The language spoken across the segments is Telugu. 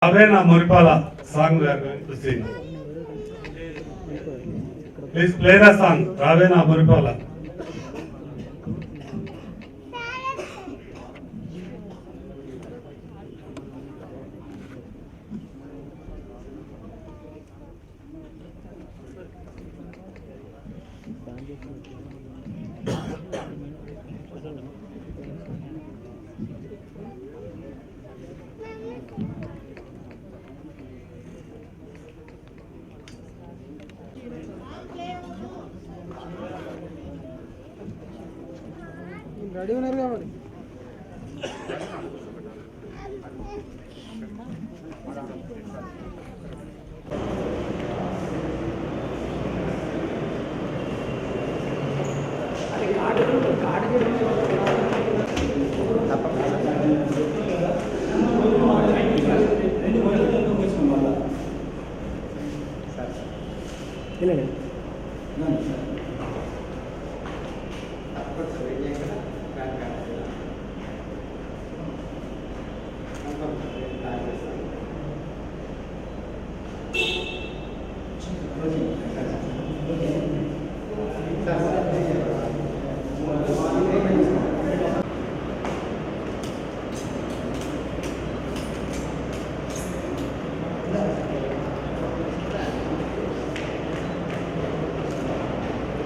Ravena Muripala song we are going to sing. Please play the song, Ravena Muripala. Ready ఉన్నారు కాబట్టి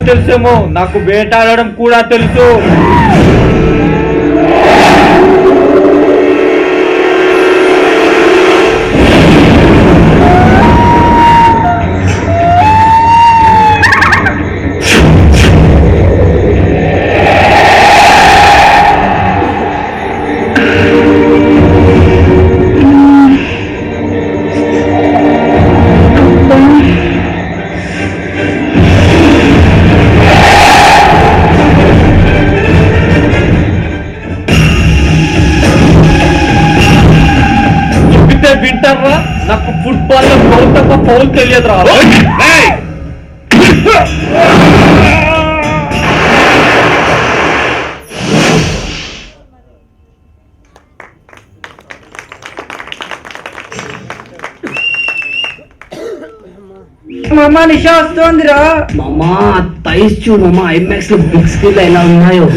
తెలుసేమో, నాకు వేటాడడం కూడా తెలుసు. వింటారా, నాకు ఫుట్బాల్ లో పౌల్ తప్ప పౌల్ తెలియదురా. మామా నిషా వస్తోందిరా. మామా థైస్ చూడు మామా, ఐమాక్స్ లో బిగ్ స్క్రీన్ ఎలా ఉన్నాయో.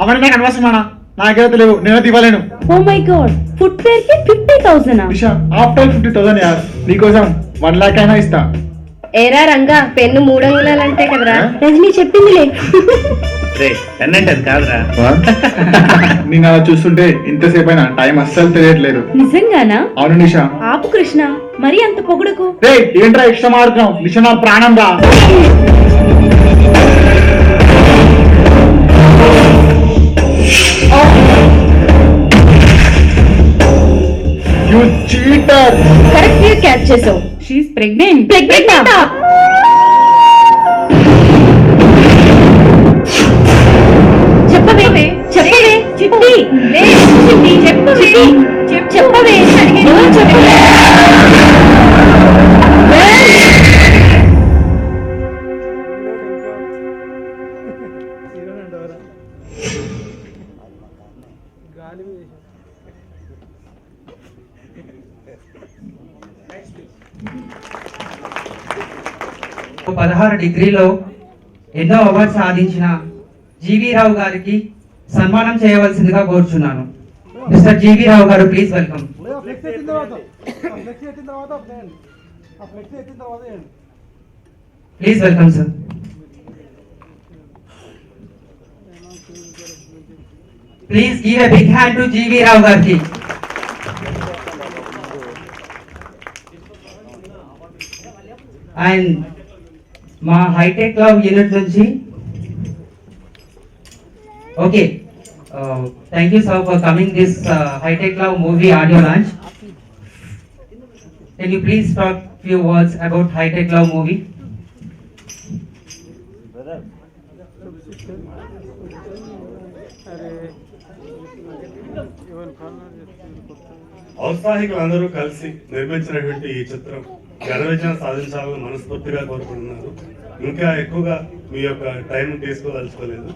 అవన్నీ నాకు అనవసరమానా, నాకేదో తెలియదు, నేనైతే ఇవ్వలేను. ఓ మై గాడ్, ఫుట్వేర్ కి 50,000. ఆఫ్టర్ 50,000 యార్, నీకోసం 1 lakh అయినా ఇస్తా. ఏరా రంగా, పెన్ను 3 అంగుళాలంటే కదరా రజనీ చెప్పిందిలే. నేను అలా చూస్తుంటే ఇంతసేపు అయినా టైం అస్సలు తెలియట్లేదు. నిజంగానా? అవును నిషా. ఆపు కృష్ణ, మరి అంత పొగుడుకు. ఏంట్రా ఇష్టం ఆడుతున్నావు? నిషా నా ప్రాణం రా. You cheater! కరెక్ట్ గా క్యాచ్ చేసావు. She's pregnant. ప్రెగ్నెంట్? చెప్పవే చెప్పవే చిట్టి, చిట్టి చెప్పవే చెప్పవే చెప్పవే. గాలి 16 డిగ్రీలో ఎన్నో అవార్డు సాధించిన జీవీ రావు గారికి సన్మానం చేయవలసిందిగా కోరుచున్నాను. మిస్టర్ జీవీ రావు గారు, please welcome. Please welcome sir. Please give a big hand to G V Rao గారికి. అండ్ మా హైటెక్ క్లబ్ యూనిట్ నుంచి okay Thank you, sir, for coming this High Tech Love movie audio launch. Can you please talk few words about High Tech Love movie? అరే ఇవన్ ఖాన్ ఔత్సాహికులందరూ కలిసి నిర్మించినటువంటి ఈ చిత్రం ఘన విజయం సాధించాలని మనస్ఫూర్తిగా కోరుకుంటున్నారు. ఇంకా ఎక్కువగా మీ యొక్క టైం తీసుకోదలుచుకోలేదు.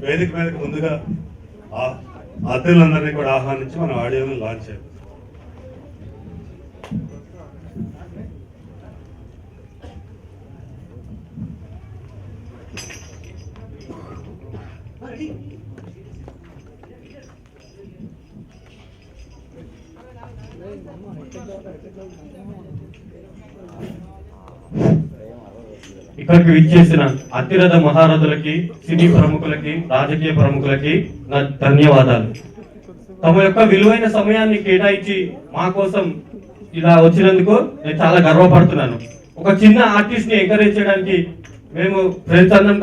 వేదిక మీదకి ముందుగా అతిథులందరినీ కూడా ఆహ్వానించి మనం ఆడియోని లాంచ్ చేయాలి. ఇక్కడికి విచ్చేసిన అతిరథ మహారథులకి, సినీ ప్రముఖులకి, రాజకీయ ప్రముఖులకి నా ధన్యవాదాలు. తమ యొక్క విలువైన సమయాన్ని కేటాయించి మా కోసం ఇలా వచ్చినందుకు నేను చాలా గర్వపడుతున్నాను. ఒక చిన్న ఆర్టిస్ట్ ని ఎంకరేజ్ చేయడానికి మేము ఫ్రెండ్స్ అందరం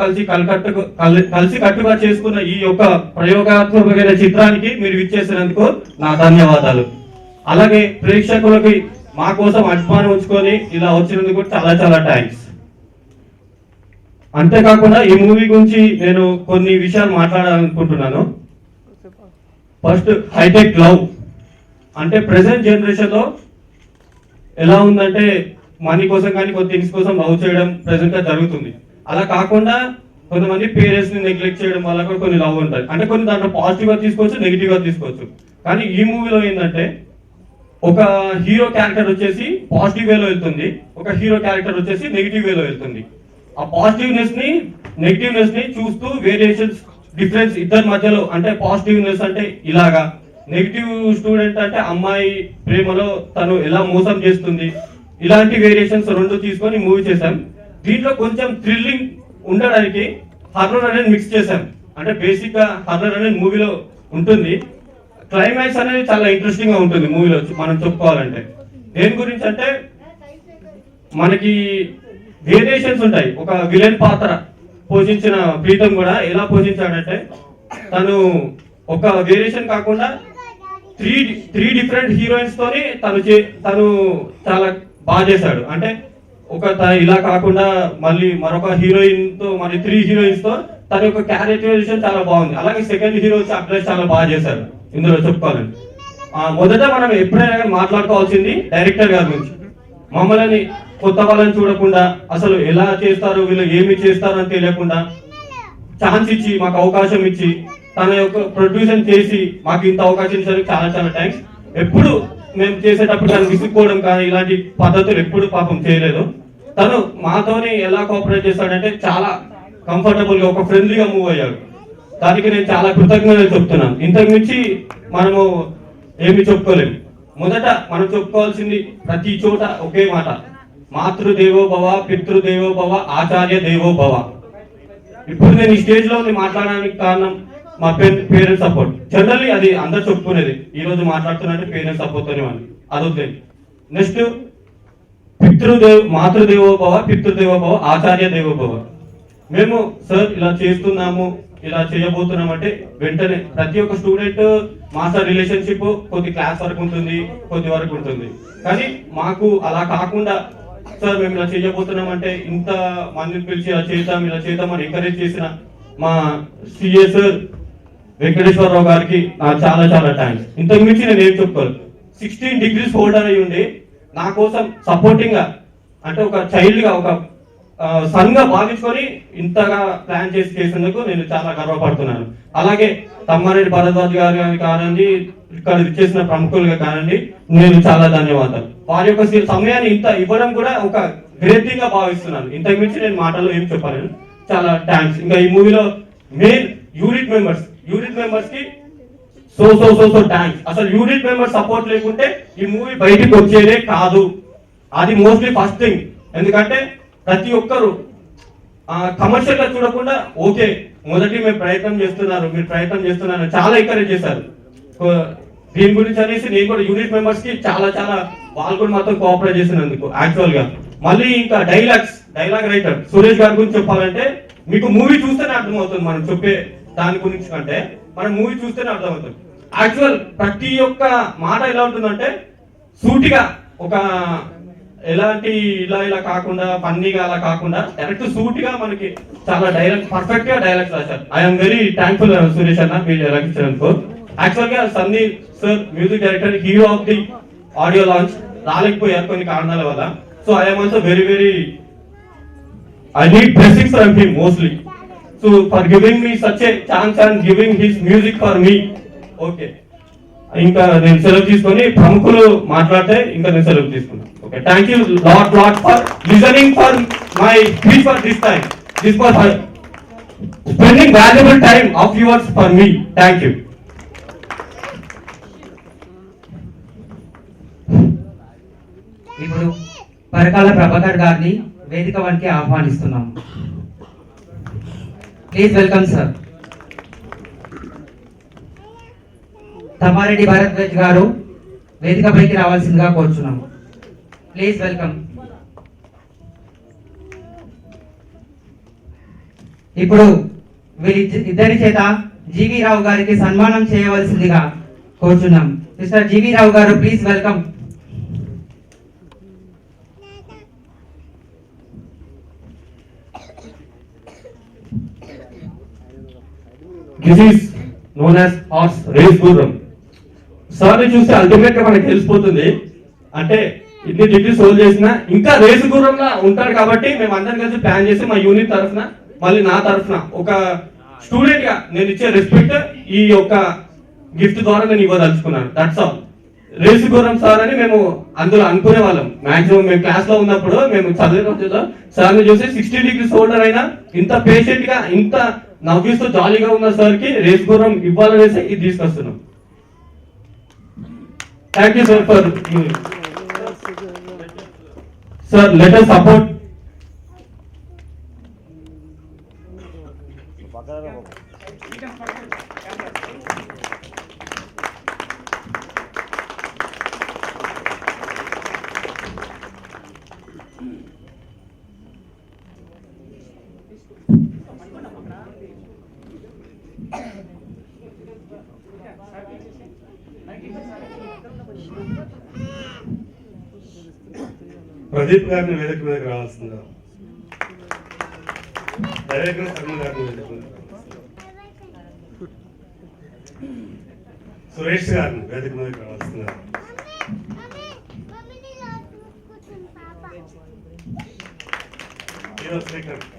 కలిసి కట్టుగా చేసుకున్న ఈ యొక్క ప్రయోగాత్మకమైన చిత్రానికి మీరు విచ్చేసినందుకు నా ధన్యవాదాలు. అలాగే ప్రేక్షకులకి మా కోసం అభిమానం ఉంచుకొని ఇలా వచ్చినందుకు చాలా చాలా థ్యాంక్స్. అంతేకాకుండా ఈ మూవీ గురించి నేను కొన్ని విషయాలు మాట్లాడాలనుకుంటున్నాను. ఫస్ట్, హైటెక్ లవ్ అంటే ప్రెసెంట్ జనరేషన్ లో ఎలా ఉందంటే మనీ కోసం కానీ కొన్ని థింగ్స్ కోసం లవ్ చేయడం ప్రెసెంట్ గా జరుగుతుంది. అలా కాకుండా కొంతమంది పేరెంట్స్ ని నెగ్లెక్ట్ చేయడం వల్ల కూడా కొన్ని లవ్ ఉంటాయి. అంటే కొన్ని దాంట్లో పాజిటివ్ గా తీసుకోవచ్చు, నెగిటివ్ గా తీసుకోవచ్చు. కానీ ఈ మూవీలో ఏంటంటే ఒక హీరో క్యారెక్టర్ వచ్చేసి పాజిటివ్ వేలో వెళ్తుంది, ఒక హీరో క్యారెక్టర్ వచ్చేసి నెగిటివ్ వేలో వెళ్తుంది. ఆ పాజిటివ్నెస్ ని నెగిటివ్నెస్ ని చూస్తూ వేరియేషన్స్ డిఫరెన్స్ ఇద్దరి మధ్యలో, అంటే పాజిటివ్నెస్ అంటే ఇలాగా, నెగిటివ్ స్టూడెంట్ అంటే అమ్మాయి ప్రేమలో తను ఎలా మోసం చేస్తుంది, ఇలాంటి వేరియేషన్స్ రెండు తీసుకొని మూవీ చేశాం. దీంట్లో కొంచెం థ్రిల్లింగ్ ఉండడానికి హర్రర్ అనేది మిక్స్ చేశాం. అంటే బేసిక్ గా హర్రర్ అనేది మూవీలో ఉంటుంది. క్లైమాక్స్ అనేది చాలా ఇంట్రెస్టింగ్ గా ఉంటుంది మూవీలో మనం చెప్పుకోవాలంటే. దేని గురించి అంటే మనకి వేరియేషన్స్ ఉంటాయి. ఒక విలన్ పాత్ర పోషించిన ప్రీతం కూడా ఎలా పోషించాడంటే తను ఒక వేరియేషన్ కాకుండా త్రీ డిఫరెంట్ హీరోయిన్స్ తోని తను చాలా బాగా చేశాడు. అంటే ఇలా కాకుండా మళ్ళీ మరొక హీరోయిన్ తో మరి 3 హీరోయిన్స్ తో తన యొక్క క్యారెక్టరైజేషన్ చాలా బాగుంది. అలాగే సెకండ్ హీరో వచ్చి అప్లైస్ చాలా బాగా చేశాడు ఇందులో చెప్పుకోవాలని. మొదట మనం ఎప్పుడైనా మాట్లాడుకోవాల్సింది డైరెక్టర్ గారి గురించి. మమ్మల్ని కొత్త వాళ్ళని చూడకుండా, అసలు ఎలా చేస్తారు వీళ్ళు ఏమి చేస్తారు అని తెలియకుండా ఛాన్స్ ఇచ్చి మాకు అవకాశం ఇచ్చి తన యొక్క ప్రొడ్యూషన్ చేసి మాకు ఇంత అవకాశం ఇచ్చేందుకు చాలా చాలా థ్యాంక్స్. ఎప్పుడు మేము చేసేటప్పుడు తను విసుక్కోవడం కానీ ఇలాంటి పద్ధతులు ఎప్పుడు పాపం చేయలేదు. తను మాతోని ఎలా కోఆపరేట్ చేస్తాడంటే చాలా కంఫర్టబుల్ గా, ఒక ఫ్రెండ్లీగా మూవ్ అయ్యాడు. దానికి నేను చాలా కృతజ్ఞతలు చెప్తున్నాను. ఇంతకు మించి మనము ఏమి చెప్పుకోలేము. మొదట మనం చెప్పుకోవాల్సింది ప్రతి చోట ఒకే మాట, మాతృదేవో భవ, పితృదేవో భవ, ఆచార్య దేవో భవ. ఇప్పుడు నేను ఈ స్టేజ్ లో మాట్లాడడానికి కారణం మా పేరెంట్స్ సపోర్ట్. జనరల్లీ అది అందరు చెప్పుకునేది. ఈ రోజు మాట్లాడుతున్నట్టు పేరెంట్స్ సపోర్ట్ అని వాళ్ళు అదొద్దు. నెక్స్ట్ మాతృదేవో భవ, పితృదేవో భవ, ఆచార్య దేవో భవ. మేము సార్ ఇలా చేస్తున్నాము, ఇలా చేయబోతున్నాం అంటే వెంటనే ప్రతి ఒక్క స్టూడెంట్ మాస్టర్ రిలేషన్షిప్ కొద్ది క్లాస్ వరకు ఉంటుంది, కొద్ది వరకు ఉంటుంది. కానీ మాకు అలా కాకుండా సార్ మేము ఇలా చేయబోతున్నాం అంటే ఇంత మందిని పిలిచి ఇలా చేద్దాం అని ఎంకరేజ్ చేసిన మా సిఏ సార్ వెంకటేశ్వరరావు గారికి చాలా చాలా థ్యాంక్స్. ఇంతకు మించి నేను ఏం చెప్పుకోవాలి. 16 degrees హోల్డర్ అయి ఉండి నా కోసం సపోర్టింగ్ గా, అంటే ఒక చైల్డ్ గా, ఒక సన్ గా భావించుకొని ఇంతగా ప్లాన్ చేసినందుకు నేను చాలా గర్వపడుతున్నాను. అలాగే తమ్మారెడ్డి భరద్వాజ్ గారు కానివ్వండి, ఇక్కడ ఇచ్చేసిన ప్రముఖులుగా కానివ్వండి, నేను చాలా ధన్యవాదాలు. వారి యొక్క సమయాన్ని ఇంత ఇవ్వడం కూడా ఒక గ్రేట్ థింగ్ గా భావిస్తున్నాను. ఇంతకు మించి నేను మాటల్లో ఏం చెప్పాను. చాలా థ్యాంక్స్. ఇంకా ఈ మూవీలో మెయిన్ యూనిట్ మెంబర్స్ కి సో థ్యాంక్స్. అసలు యూనిట్ మెంబర్స్ సపోర్ట్ లేకుంటే ఈ మూవీ బయటికి వచ్చేదే కాదు. అది మోస్ట్లీ ఫస్ట్ థింగ్. ఎందుకంటే ప్రతి ఒక్కరు కమర్షియల్ గా చూడకుండా ఓకే మొదటి మీరు ప్రయత్నం చేస్తున్నారు చాలా ఎంకరేజ్ చేశారు. దీని గురించి అనేసి నేను కూడా యూనిట్ మెంబర్స్ కి చాలా చాలా వాళ్ళు కూడా మాత్రం కోఆపరేట్ చేసినందుకు యాక్చువల్ గా. మళ్ళీ ఇంకా డైలాగ్ రైటర్ సురేష్ గారి గురించి చెప్పాలంటే మీకు మూవీ చూస్తేనే అర్థమవుతుంది మనం చెప్పే దాని గురించి. కంటే మనం మూవీ చూస్తేనే అర్థమవుతుంది. యాక్చువల్ ప్రతి ఒక్క మాట ఎలా ఉంటుందంటే సూటిగా ఒక ఎలాంటి ఇలా కాకుండా ఫన్నీగా అలా కాకుండా డైరెక్ట్ సూటిగా మనకి చాలా డైలాగ్ పర్ఫెక్ట్ గా డైలాగ్స్ రాశారు. ఐఎమ్ వెరీ థ్యాంక్ఫుల్ సురేష్ అన్న మీరు ఎలా ఇచ్చినందుకు. యాక్చువల్ గా Sunny sir music director hero of the audio launch రాలేకపోయారు కొన్ని కారణాల వల్ల. So I'm also very I need blessings from him mostly. So for giving me such a chance and giving his music for me. Okay. ఇంకా నేను సెలవు తీసుకొని ప్రముఖులు మాట్లాడితే ఇంకా నేను సెలవు తీసుకున్నాను. Okay, thank you lot for listening for my speech for this time. This was spending valuable time of yours for me. Thank you. ఇప్పుడు పరకాల ప్రభాకర్ గారిని వేదిక వన్కి ఆహ్వానిస్తున్నాం. Please welcome sir. Tammareddy Bharadwaj గారు వేదికపైకి రావాల్సిందిగా కోరుచున్నాము. Please welcome. ఇప్పుడు వీరిద్దరి చేత జీవి రావు గారికి సన్మానం చేయవలసిందిగా కోరుచున్నాం. మిస్టర్ జీవి రావు గారు please welcome. This is known as horse race గుర్రం. సార్ ని చూస్తే అల్టిమేట్ గా మనకి తెలిసిపోతుంది అంటే ఇన్ని డిగ్రీస్ హోల్డ్ చేసినా ఇంకా రేసు గుర్రంలా ఉంటారు. కాబట్టి మేము అందరం కలిసి ప్లాన్ చేసి మా యూనిట్ తరఫున మళ్ళీ నా తరఫున ఒక స్టూడెంట్ గా నేను ఇచ్చే రెస్పెక్ట్ ఈ యొక్క గిఫ్ట్ ద్వారా నేను ఇవ్వదలుచుకున్నాను. That's all. Race Gurram sir అని మేము అందులో అనుకునే వాళ్ళం. మాక్సిమం మేము క్లాస్ లో ఉన్నప్పుడు మేము చదివే రోజుల్లో సార్ ని చూసి 60 డిగ్రీస్ హోల్డర్ అయినా ఇంత పేషెంట్ గా ఇంత నవ్విస్తూ జాలీగా ఉన్న సార్ కి రేస్ గుర్రం ఇవ్వాలనేసి ఇది తీసుకొస్తున్నాం. Thank you sir for sir let us support. Pradeep గారిని వేదిక మీదకి రావాల్సిందా? డైరెక్టర్ శర్మ గారిని వేదిక మీదకి సురేష్ గారిని వేదిక మీదకి రావాల్సిందా? హీరో శ్రీకాంత్,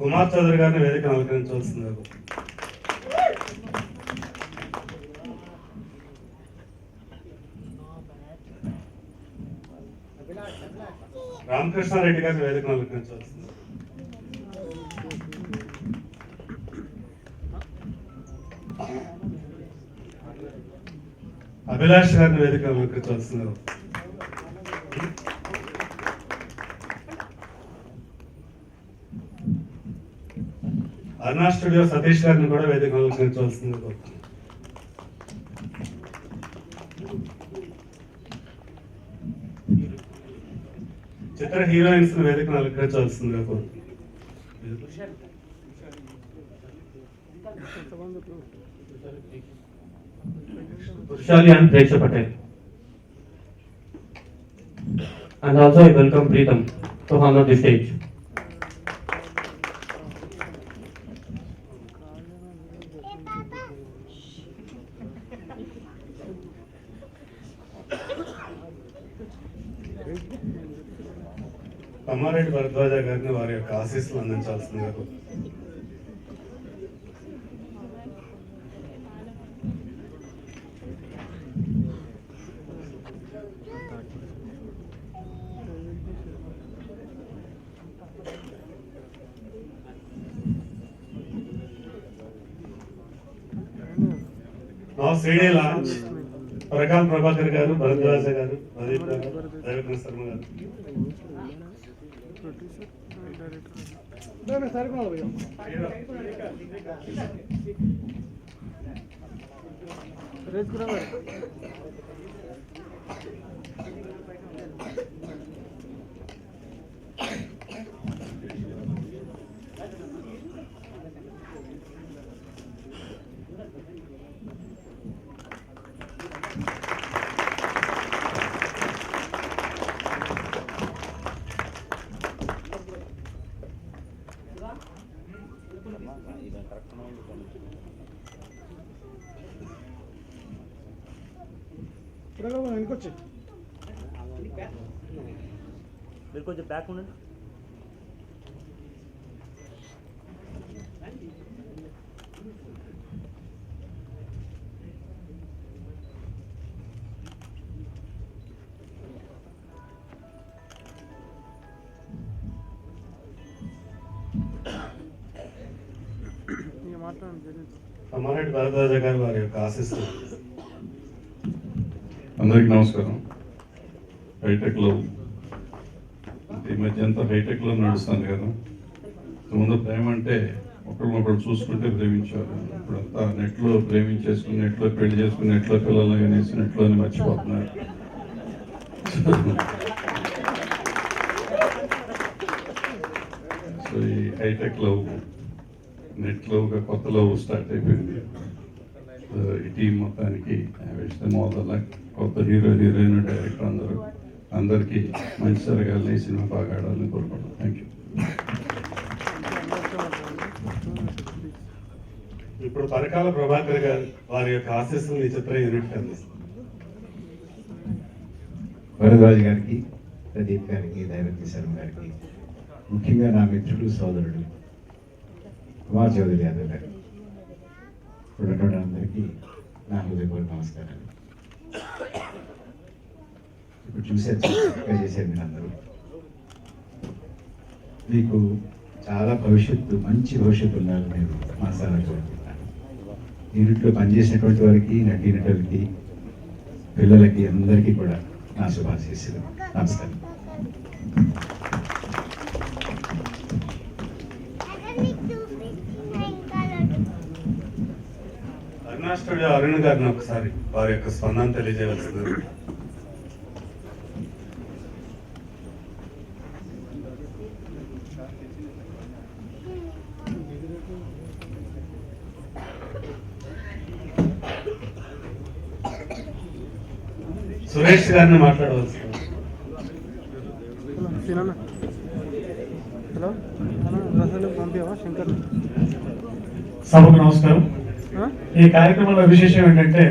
కుమార్ చౌదరి గారిని వేదిక అలంకరించవలసిందా? రామకృష్ణారెడ్డి గారిని వేదిక అలంకరించవలసింది. అభిలాష్ గారిని వేదిక అలంకరించవలసింది. అరుణా స్టూడియో సతీష్ గారిని కూడా వేదిక అలంకరించవలసింది. చిత్ర హీరోయిన్స్ వేదికను అలంకరించవలసిందిగా కోరుతున్నాను. Shali and Preksha Patel. And also I welcome Preetam to honor the stage. Tammareddy Bharadwaj గారిని వారి యొక్క ఆశీస్సులు అందించాల్సిందిగా కోరుతున్నాను. Now CD launch. Parakala Prabhakar గారు, భరద్వాజ గారు, ప్రదీప్ గారు, దైవజ్ఞ శర్మ గారు. వెనుకొచ్చి మీరు కొంచెం బ్యాక్ ఉండండి. అమ్మారెడ్డి భరద్వాజ గారు వారి యొక్క ఆశీస్సులు. అందరికీ నమస్కారం. హైటెక్లో ఈ మధ్య అంతా హైటెక్లో నడుస్తుంది కదా. ముందు ప్రేమ అంటే ఒకరినొకరు చూసుకుంటే ప్రేమించారు. ఇప్పుడంతా నెట్లో ప్రేమించేసుకుని, నెట్లో పెళ్లి చేసుకుని, నెట్లో పిల్లలు అనేసి నెట్లోనే మర్చిపోతున్నారు. సో ఈ హైటెక్ లవ్, నెట్ లవ్గా కొత్త లవ్ స్టార్ట్ అయిపోయింది. ఈ టీం మొత్తానికి కొత్త హీరో, హీరోయిన్, డైరెక్టర్ అందరికీ మంచి జరగాలని, సినిమా బాగా ఆడాలని కోరుకుంటున్నాను. Thank you. ఇప్పుడు పరకాల ప్రభాకర్ గారు వారి యొక్క ఆశీస్సులు ఈ చిత్ర యూనిట్ అందిస్తారు. వరదరాజు గారికి, ప్రదీప్ గారికి, దైవతి శర్మ గారికి, ముఖ్యంగా నా మిత్రుడు, సోదరుడు కుమార్ చౌదరి యాదవ్ గారు, ఇప్పుడు అందరికీ నా హృదయపూర్వక నమస్కారాలు. ఇప్పుడు చూసారు, చక్కగా చేశారు మీరు అందరూ. మీకు చాలా భవిష్యత్తు, మంచి భవిష్యత్తు ఉండాలని నేను మనసారా కోరుకుంటున్నాను. యూనిట్లో పనిచేసినటువంటి వారికి, నటీనటులకి, పిల్లలకి అందరికీ కూడా నా శుభాశీస్సులు. నమస్కారం. అరుణా స్టూడియో అరుణ్ గారిని ఒకసారి వారి యొక్క స్పందన తెలియజేయవలసింది. సురేష్ గారిని మాట్లాడవలసింది. హలో రసలు పంపావా శంకర్? సభకు నమస్కారం. ఈ కార్యక్రమంలో విశేషం ఏంటంటే,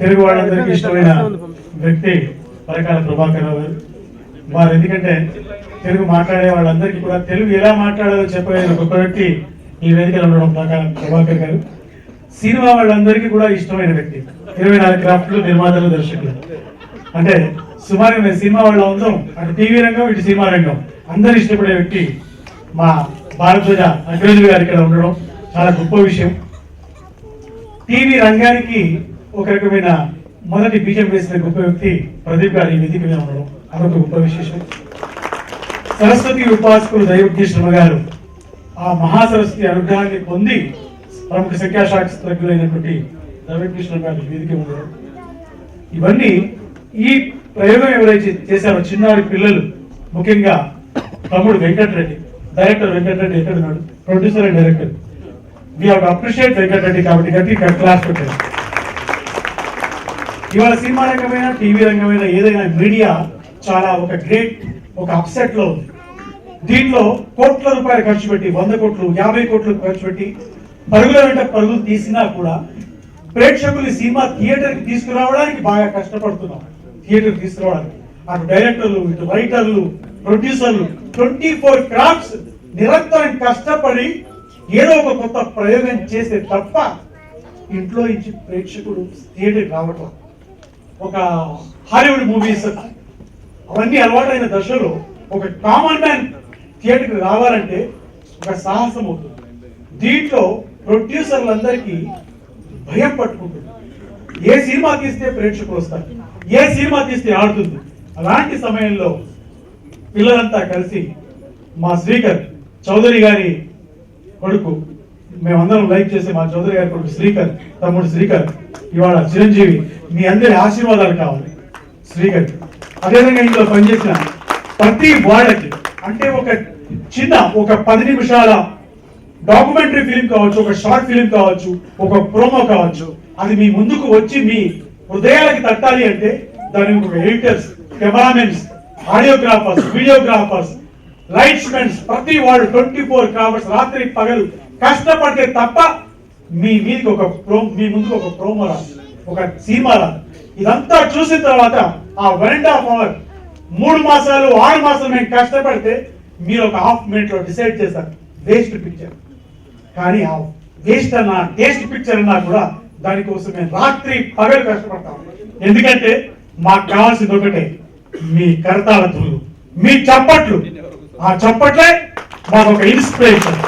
తెలుగు వాళ్ళందరికీ ఇష్టమైన వ్యక్తి పరకాల ప్రభాకర్ రావు గారు. వారు ఎందుకంటే తెలుగు మాట్లాడే వాళ్ళందరికీ కూడా తెలుగు ఎలా మాట్లాడాలో చెప్పే గొప్ప వ్యక్తి ఈ వేదికలో ఉండడం పరకాల ప్రభాకర్ గారు. సినిమా వాళ్ళందరికీ కూడా ఇష్టమైన వ్యక్తి. 24 క్రాఫ్ట్లు, నిర్మాతలు, దర్శకులు. అంటే సుమారు మేము సినిమా వాళ్ళ అందరం, అటు టీవీ రంగం, ఇటు సినిమా రంగం అందరూ ఇష్టపడే వ్యక్తి మా భారద్వాజ అగ్రజులు గారు ఇక్కడ ఉండడం చాలా గొప్ప విషయం. టీవీ రంగానికి ఒక రకమైన మొదటి బీజం వేసిన గొప్ప వ్యక్తి ప్రదీప్ గారి వేదిక మీద ఉండడం అదొక గొప్ప విశేషం. సరస్వతి ఉపాసకులు దైవజ్ఞ గారు ఆ మహాసరస్వతి అనుగ్రహాన్ని పొంది ప్రముఖ సంఖ్యాశాస్త్రజ్ఞులైనటువంటి దైవజ్ఞ గారి వేదిక ఉండడం, ఇవన్నీ ఈ ప్రయోగం ఎవరైతే చేశారో చిన్నారి పిల్లలు, ముఖ్యంగా తమ్ముడు వెంకటరెడ్డి, డైరెక్టర్ వెంకటరెడ్డి ఎక్కడ ఉన్నాడు, producer and director, we have to appreciate Venkatareddy. కాబట్టి గట్టిగా క్లాస్ పెట్టారు. ఇవాళ సినిమా రంగమైన, టీవీ రంగమైన, ఏదైనా మీడియా చాలా ఒక గ్రేట్, ఒక అప్సెట్ లో ఉంది. దీంట్లో కోట్ల రూపాయలు ఖర్చు పెట్టి, 100 కోట్లు, 50 కోట్లు ఖర్చు పెట్టి పరుగుల వెంట పరుగులు తీసినా కూడా ప్రేక్షకులు సినిమా థియేటర్ కి తీసుకురావడానికి బాగా కష్టపడుతున్నాం. థియేటర్ తీసుకురావడానికి అటు డైరెక్టర్లు, ఇటు రైటర్లు, ప్రొడ్యూసర్లు 24 క్రాఫ్ట్స్ నిరంతరం కష్టపడి ఏదో ఒక కొత్త ప్రయోగం చేసే తప్ప ఇంట్లో నుంచి ప్రేక్షకుడు థియేటర్ రావటం, ఒక హాలీవుడ్ మూవీస్ అవన్నీ అలవాటైన దశలో ఒక కామన్ మ్యాన్ థియేటర్కి రావాలంటే ఒక సాహసం అవుతుంది. దీంట్లో ప్రొడ్యూసర్లందరికీ భయం పట్టుకుంటుంది. ఏ సినిమా తీస్తే ప్రేక్షకులు వస్తారు, ఏ సినిమా తీస్తే ఆడుతుంది. అలాంటి సమయంలో పిల్లలంతా కలిసి మా శ్రీకర్ చౌదరి గారి కొడుకు, మేమందరం లైక్ చేసే మా చౌదరి గారి కొడుకు శ్రీకర్, తమ్ముడు శ్రీకర్ ఇవాళ చిరంజీవి, మీ అందరి ఆశీర్వాదాలు కావాలి శ్రీకర్. అదేవిధంగా ఇందులో పనిచేసిన ప్రతి వాళ్ళకి, అంటే ఒక చిన్న ఒక 10 నిమిషాల డాక్యుమెంటరీ ఫిలిం కావచ్చు, ఒక షార్ట్ ఫిలిం కావచ్చు, ఒక ప్రోమో కావచ్చు, అది మీ ముందుకు వచ్చి మీ హృదయాలకి తట్టాలి అంటే దానికి ఒక editors, cameramens, audiographers, videographers, lights mens, ప్రతి వాళ్ళు 24 అవర్స్ రాత్రి పగలు కష్టపడితే తప్ప మీ ముందుకు ఒక ప్రోమో రాదు, ఒక సినిమా రాదు. ఇదంతా చూసిన తర్వాత ఆ 1.5 hour 3 మాసాలు 6 మాసాలు మేము కష్టపడితే మీరు ఒక హాఫ్ మినిట్ లో డిసైడ్ చేస్తారు వేస్ట్ పిక్చర్. కానీ ఆ వేస్ట్ అన్న టేస్ట్ పిక్చర్ అన్నా కూడా దానికోసం మేము రాత్రి పగలు కష్టపడతాం. ఎందుకంటే మాకు కావాల్సింది ఒకటే, మీ కరతాళ ధ్వనులు, మీ చప్పట్లు. ఆ చప్పట్లే మాకు ఒక ఇన్స్పిరేషన్.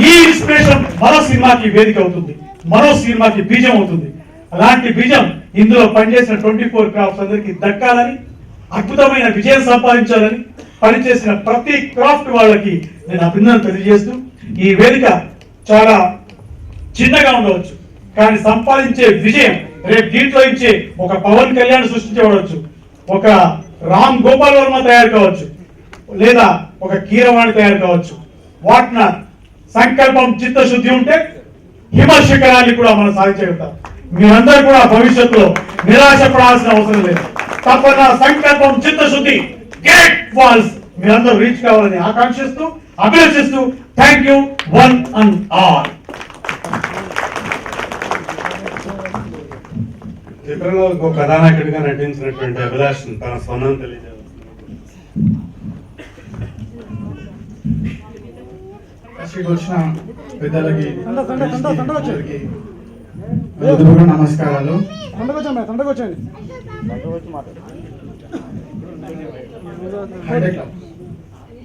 ఈ ఇన్స్పిరేషన్ మరో సినిమాకి వేదిక అవుతుంది, మరో సినిమాకి బీజం అవుతుంది. అలాంటి బీజం ఇందులో పనిచేసిన 24 క్రాఫ్ట్స్ అందరికీ దక్కాలని, అద్భుతమైన విజయం సంపాదించాలని పనిచేసిన ప్రతి క్రాఫ్ట్ వాళ్ళకి నేను అభినందన తెలియజేస్తూ, ఈ వేదిక చాలా చిన్నగా ఉండవచ్చు కానీ సంపాదించే విజయం రేపు దీంట్లో ఇచ్చే ఒక పవన్ కళ్యాణ్ సృష్టించబడవచ్చు, ఒక రామ్ గోపాల్ వర్మ తయారు కావచ్చు, లేదా ఒక కీరవాణి తయారు కావచ్చు. వాటిన సంకల్పం చిత్తశుద్ధి ఉంటే హిమ శిఖరాన్ని కూడా మనం సాధించగలుగుతాం. మీరందరూ కూడా భవిష్యత్తులో నిరాశ పడాల్సిన అవసరం లేదు. తప్పన సంకల్పం చిత్తశుద్ధి గ్రేట్ వాల్స్ మీరందరూ రీచ్ కావాలని ఆకాంక్షిస్తూ అభిలషిస్తూ thank you one and all. చిత్రంలో ఒక కథానాయకుడిగా నటించినటువంటి అభిలాష్ తన స్పందన తెలియజేయాలి. వచ్చిన పెద్దలకి నమస్కారాలు. తండకొచ్చండి.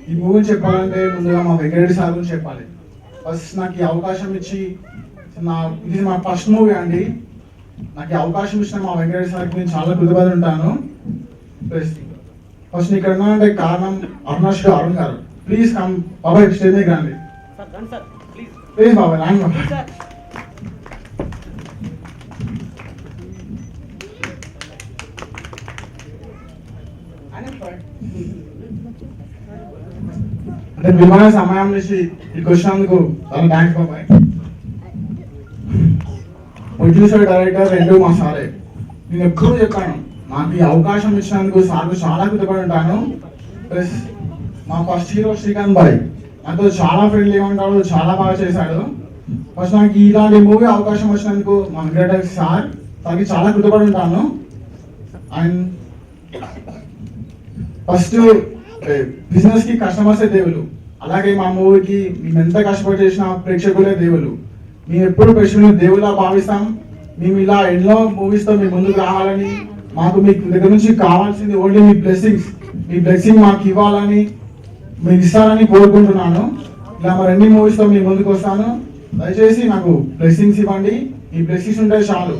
ఈ మూవీ చెప్పాలంటే ముందుగా మా వెంకటరెడ్డి సార్ గురించి చెప్పాలి. ఫస్ట్ నాకు ఈ అవకాశం ఇచ్చి ఇది మా ఫస్ట్ మూవీ అండి. నాకు ఈ అవకాశం ఇచ్చిన మా వెంకటరెడ్డి సార్కి నేను చాలా కృతజ్ఞత ఉంటాను. ఫస్ట్ ఇక్కడ ఉన్నానంటే కారణం అరుణ్ గారు. ప్లీజ్ కమ్ బాబాయ్, స్టేజ్ మీద రండి ప్లీజ్ బాబాయ్, రాండి బాబాయ్. అంటే విమాన సమయం నుంచి ఇక్కడికి వచ్చినందుకు చాలా థ్యాంక్స్ బాబాయ్. ప్రొడ్యూసర్ డైరెక్టర్ రెండు మా సారే. నేను ఎప్పుడూ చెప్పాను నాకు ఈ అవకాశం ఇచ్చినందుకు సార్కు చాలా కృతజ్ఞత ఉంటాను. ప్లస్ మా ఫస్ట్ హీరో శ్రీకాంత్ బాయ్ నాతో చాలా ఫ్రెండ్లీగా ఉంటాడు, చాలా బాగా చేశాడు. ఫస్ట్ నాకు ఇలాంటి మూవీ అవకాశం వచ్చినందుకు మా వెంకటరెడ్డి సార్కి చాలా కృతజ్ఞత ఉంటాను. అండ్ ఫస్ట్ బిజినెస్ కి కస్టమర్స్ దేవులు, అలాగే మా మూవీకి మేము ఎంత కష్టపడి చేసిన ప్రేక్షకులే దేవులు. మేము ఎప్పుడు ప్రేక్షకులు దేవులా భావిస్తాం. మేము ఇలా ఎన్నో మూవీస్ తో మీ ముందుకు రావాలని, మాకు మీ దగ్గర నుంచి కావాల్సింది ఓన్లీ మీ బ్లెస్సింగ్ మాకు ఇవ్వాలని, మీరు ఇస్తారని కోరుకుంటున్నాను. ఇలా మరిన్ని మూవీస్ తో మీ ముందుకు వస్తాను. దయచేసి నాకు బ్లెస్సింగ్స్ ఇవ్వండి. ఈ బ్లెస్సింగ్స్ ఉంటే చాలు,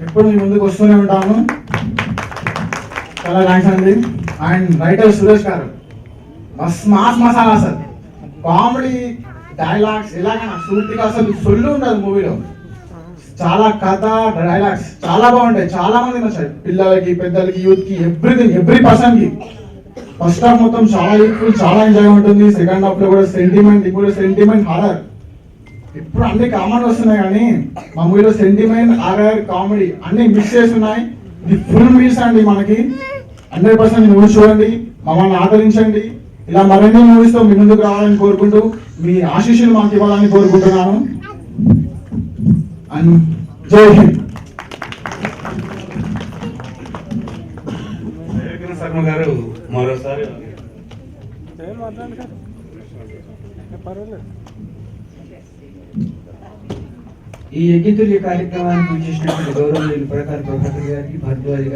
ఎప్పుడు మీ ముందుకు వస్తూనే ఉంటాను. చాలా థ్యాంక్స్ అండి. అండ్ రైటర్ సురేష్ గారు mass masala sir. Comedy dialogues ఎలాగైనా సూటిగా అసలు సొల్లు ఉండదు మూవీలో. చాలా కథ డైలాగ్స్ చాలా బాగుంటాయి, చాలా మంది నచ్చాయి. పిల్లలకి, పెద్దలకి, యూత్ కి, ఎవ్రీథింగ్, ఎవ్రీ పర్సన్ కి. ఫస్ట్ హాఫ్ మొత్తం చాలా యూత్ఫుల్, చాలా ఎంజాయ్ ఉంటుంది. సెకండ్ హాఫ్ లో కూడా సెంటిమెంట్, ఇప్పుడు సెంటిమెంట్ హారర్. ఇప్పుడు అన్ని కామన్ వస్తున్నాయి కానీ మా మూవీలో సెంటిమెంట్, హారర్, కామెడీ అన్ని మిక్స్ చేసి ఉన్నాయి. ఇది ఫుల్ మీల్స్ అండి. మనకి 100% మూవీ చూడండి, మమ్మల్ని ఆదరించండి. ఇలా మరిన్ని మూవీస్ తో మీ ముందుకు రావాలని కోరుకుంటూ మీ ఆశీస్సులు మాకు ఇవ్వాలని కోరుకుంటున్నాను. అండ్ జై హింద్. శర్మ గారు మరోసారి ఈ యజ్ఞతుల్య కార్యక్రమాన్ని పూజించినటువంటి గౌరవ ప్రభాకర్ గారికి భరద్వాజ్